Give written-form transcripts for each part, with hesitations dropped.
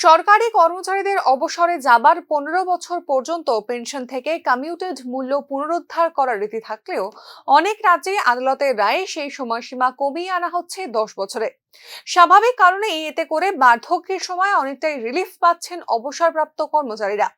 সরকারি কর্মচারীদের অবসরে যাবার 15 বছর পর্যন্ত পেনশন থেকে কমিউটেড মূল্য পুনরুদ্ধার করার রীতি থাকলেও অনেক রাজ্যে আদালতের রায়ে সেই সময়সীমা কমিয়ে আনা হচ্ছে 10 বছরে। স্বাভাবিক কারণেই এতে করে বার্ধক্যের সময় অনেকটাই রিলিফ পাচ্ছেন অবসরপ্রাপ্ত কর্মচারীরা।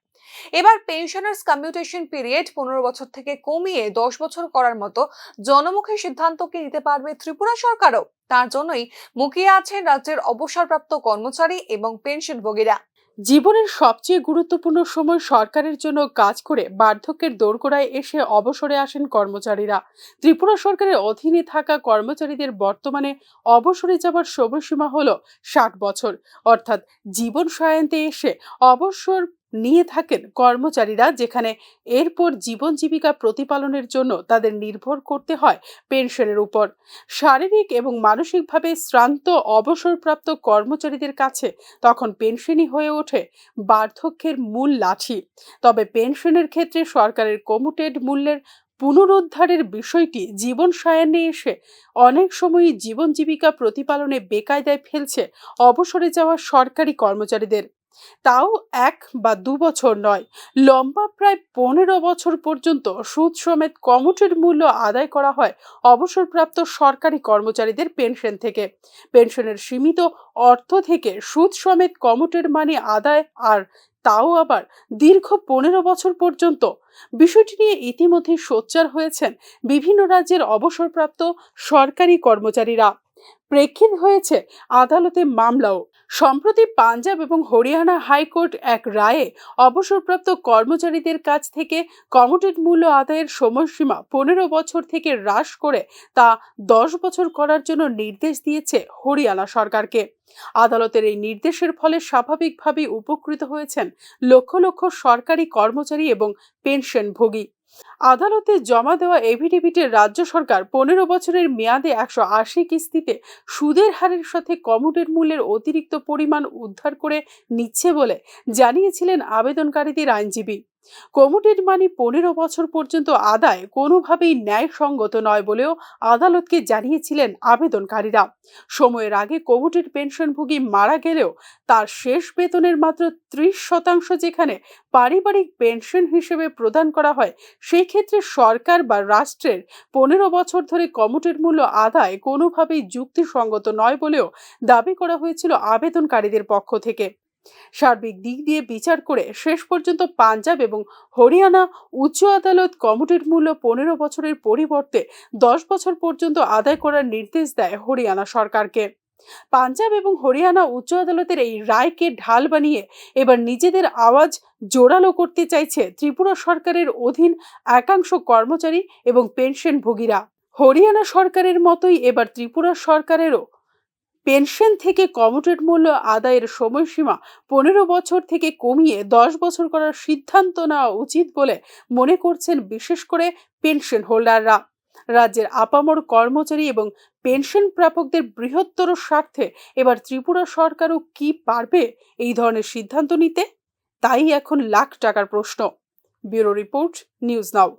এবার পেনশনার্স কমিউটেশন পিরিয়ড 15 বছর থেকে কমিয়ে 10 বছর করার মতো জনমুখী সিদ্ধান্ত কি নিতে পারবে ত্রিপুরা সরকারও? তার জন্যই মুখিয়ে আছেন রাজ্যের অবসরপ্রাপ্ত কর্মচারী এবং পেনশনভোগীরা। জীবনের সবচেয়ে গুরুত্বপূর্ণ সময় সরকারের জন্য কাজ করে বার্ধক্যের দোরগোড়ায় এসে অবসরে আসেন কর্মচারীরা। ত্রিপুরা সরকারের অধীনে থাকা কর্মচারীদের বর্তমানে অবসরে যাবার সময়সীমা হলো 60 বছর, অর্থাৎ জীবন সহায়তায় এসে অবসর নিয়ে থাকেন কর্মচারীরা, যেখানে এরপর জীবন জীবিকা প্রতিপালনের জন্য তাদের নির্ভর করতে হয় পেনশনের উপর। শারীরিক এবং মানসিকভাবে শ্রান্ত অবসরপ্রাপ্ত কর্মচারীদের কাছে তখন পেনশনই হয়ে ওঠে বার্ধক্যের মূল লাঠি। তবে পেনশনের ক্ষেত্রে সরকারের কমিউটেড মূল্যের পুনরুদ্ধারের বিষয়টি জীবন সায়ান্নে এসে অনেক সময়ই জীবন জীবিকা প্রতিপালনে বেকায়দায় ফেলছে অবসরে যাওয়া সরকারি কর্মচারীদের। তাও 1 বা 2 বছর নয়, লম্বা প্রায় 15 বছর পর্যন্ত সুদ সমেত কমিউটেড মূল্য আদায় করা হয় অবসরপ্রাপ্ত সরকারি কর্মচারীদের পেনশন থেকে। পেনশনের সীমিত অর্থ থেকে সুদ সমেত কমিউটেড মানি আদায়, আর তাও আবার দীর্ঘ 15 বছর পর্যন্ত। বিষয়টি নিয়ে ইতিমধ্যেই সোচ্চার হয়েছেন বিভিন্ন রাজ্যের অবসরপ্রাপ্ত সরকারি কর্মচারীরা। প্রেক্ষিত হয়েছে আদালতে মামলাও। সম্প্রতি পাঞ্জাব এবং হরিয়ানা হাইকোর্ট এক রায়ে অবসরপ্রাপ্ত কর্মচারীদের কাছ থেকে কমিউটেড মূল্য আদায়ের সময়সীমা 15 বছর থেকে হ্রাস করে তা 10 বছর করার জন্য নির্দেশ দিয়েছে হরিয়ানা সরকারকে। আদালতের এই নির্দেশের ফলে স্বাভাবিকভাবেই উপকৃত হয়েছেন লক্ষ লক্ষ সরকারি কর্মচারী এবং পেনশনভোগী। আদালতে জমা দেওয়া এফিডেভিটে রাজ্য সরকার 15 বছরের মেয়াদে 180 কিস্তিতে সুদের হারের সাথে কমিউটেড মূল্যের অতিরিক্ত পরিমাণ উদ্ধার করে নিচ্ছে বলে জানিয়েছিলেন আবেদনকারীদের আইনজীবী। কমিউটেড মানি 15 বছর পর্যন্ত আদায় কোনোভাবেই ন্যায়সঙ্গত নয় বলেও আদালতকে জানিয়েছিলেন আবেদনকারীরা। সময়ের আগে কমিউটেড পেনশনভোগী মারা গেলেও তার শেষ বেতনের মাত্র 30% যেখানে পারিবারিক পেনশন হিসেবে প্রদান করা হয়, সেই ক্ষেত্রে সরকার বা রাষ্ট্রের 15 বছর ধরে কমিউটেড মূল্য আদায় কোনোভাবেই যুক্তিসঙ্গত নয় বলেও দাবি করা হয়েছিল আবেদনকারীদের পক্ষ থেকে। সার্বিক দিক দিয়ে বিচার করে শেষ পর্যন্ত পাঞ্জাব এবং হরিয়ানা উচ্চ আদালত কমিউটেড মূল্য 15 বছরের পরিবর্তে 10 বছর পর্যন্ত আদায় করার নির্দেশ দেয় হরিয়ানা সরকারকে। পাঞ্জাব এবং হরিয়ানা উচ্চ আদালতের এই রায়কে ঢাল বানিয়ে এবার নিজেদের আওয়াজ জোরালো করতে চাইছে ত্রিপুরা সরকারের অধীন একাংশ কর্মচারী এবং পেনশনভোগীরা। হরিয়ানা সরকারের মতোই এবার ত্রিপুরা সরকারেরও পেনশন থেকে কমিউটেড মূল্য আদায়ের সময়সীমা 15 বছর থেকে কমিয়ে 10 বছর করার সিদ্ধান্ত নেওয়া উচিত বলে মনে করছেন বিশেষ করে পেনশন হোল্ডাররা। রাজ্যের আপামর কর্মচারী এবং পেনশন প্রাপকদের বৃহত্তর স্বার্থে এবার ত্রিপুরা সরকারও কি পারবে এই ধরনের সিদ্ধান্ত নিতে? তাই এখন লাখ টাকার প্রশ্ন। Bureau report, news now.